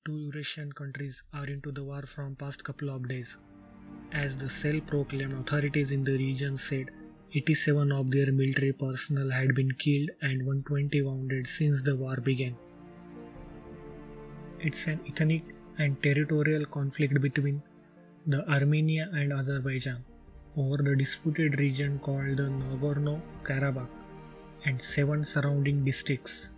Two Eurasian countries are into the war from past couple of days. As the self-proclaimed authorities in the region said, 87 of their military personnel had been killed and 120 wounded since the war began. It's an ethnic and territorial conflict between the Armenia and Azerbaijan over the disputed region called the Nagorno-Karabakh and 7 surrounding districts.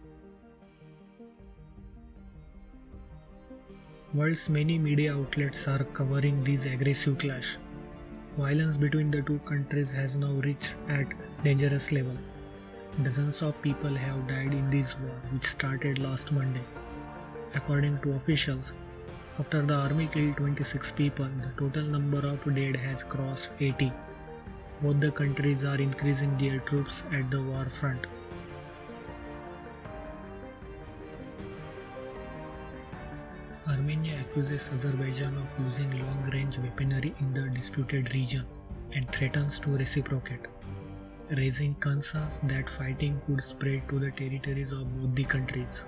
World's many media outlets are covering this aggressive clash. Violence between the two countries has now reached at dangerous level. Dozens of people have died in this war, which started last Monday. According to officials, after the army killed 26 people, the total number of dead has crossed 80. Both the countries are increasing their troops at the war front. Armenia accuses Azerbaijan of using long-range weaponry in the disputed region and threatens to reciprocate, raising concerns that fighting could spread to the territories of both the countries.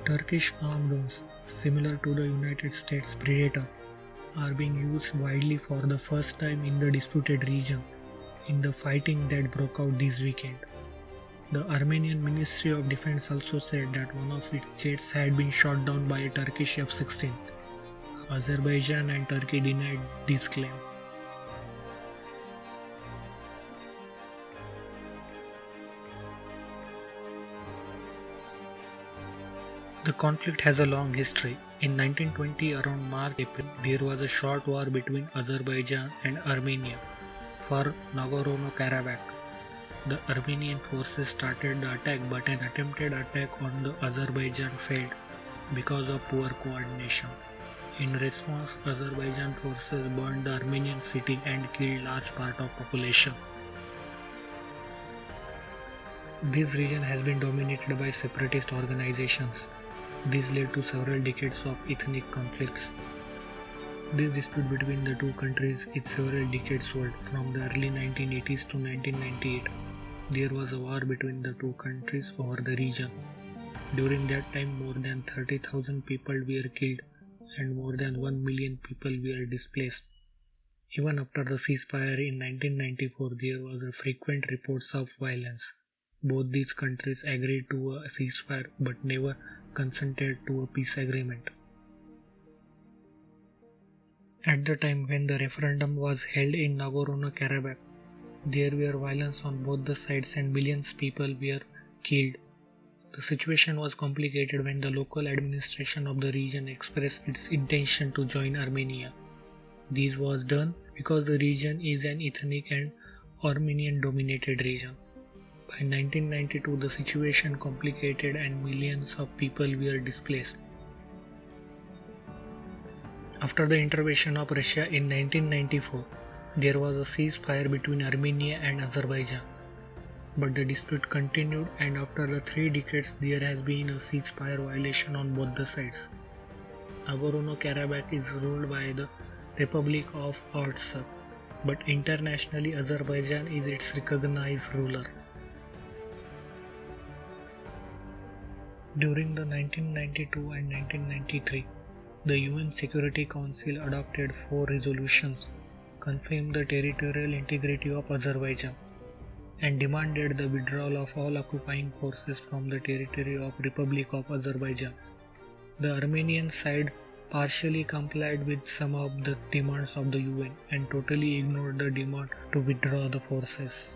Turkish armed drones, similar to the United States Predator, are being used widely for the first time in the disputed region in the fighting that broke out this weekend. The Armenian Ministry of Defense also said that one of its jets had been shot down by a Turkish F-16. Azerbaijan and Turkey denied this claim. The conflict has a long history. In 1920, around March-April, there was a short war between Azerbaijan and Armenia for Nagorno-Karabakh. The Armenian forces started the attack, but an attempted attack on the Azerbaijan failed because of poor coordination. In response, Azerbaijan forces burned the Armenian city and killed large part of population. This region has been dominated by separatist organizations. This led to several decades of ethnic conflicts. This dispute between the two countries is several decades old. From the early 1980s to 1998, there was a war between the two countries over the region. During that time, more than 30,000 people were killed and more than 1 million people were displaced. Even after the ceasefire in 1994, there was frequent reports of violence. Both these countries agreed to a ceasefire but never consented to a peace agreement. At the time when the referendum was held in Nagorno-Karabakh, there were violence on both the sides and millions of people were killed. The situation was complicated when the local administration of the region expressed its intention to join Armenia. This was done because the region is an ethnic and Armenian-dominated region. By 1992, the situation complicated and millions of people were displaced. After the intervention of Russia in 1994, there was a ceasefire between Armenia and Azerbaijan. But the dispute continued, and after the 3 decades there has been a ceasefire violation on both the sides. Nagorno-Karabakh is ruled by the Republic of Artsakh, but internationally Azerbaijan is its recognized ruler. During the 1992 and 1993, the UN Security Council adopted 4 resolutions, confirmed the territorial integrity of Azerbaijan, and demanded the withdrawal of all occupying forces from the territory of Republic of Azerbaijan. The Armenian side partially complied with some of the demands of the UN and totally ignored the demand to withdraw the forces.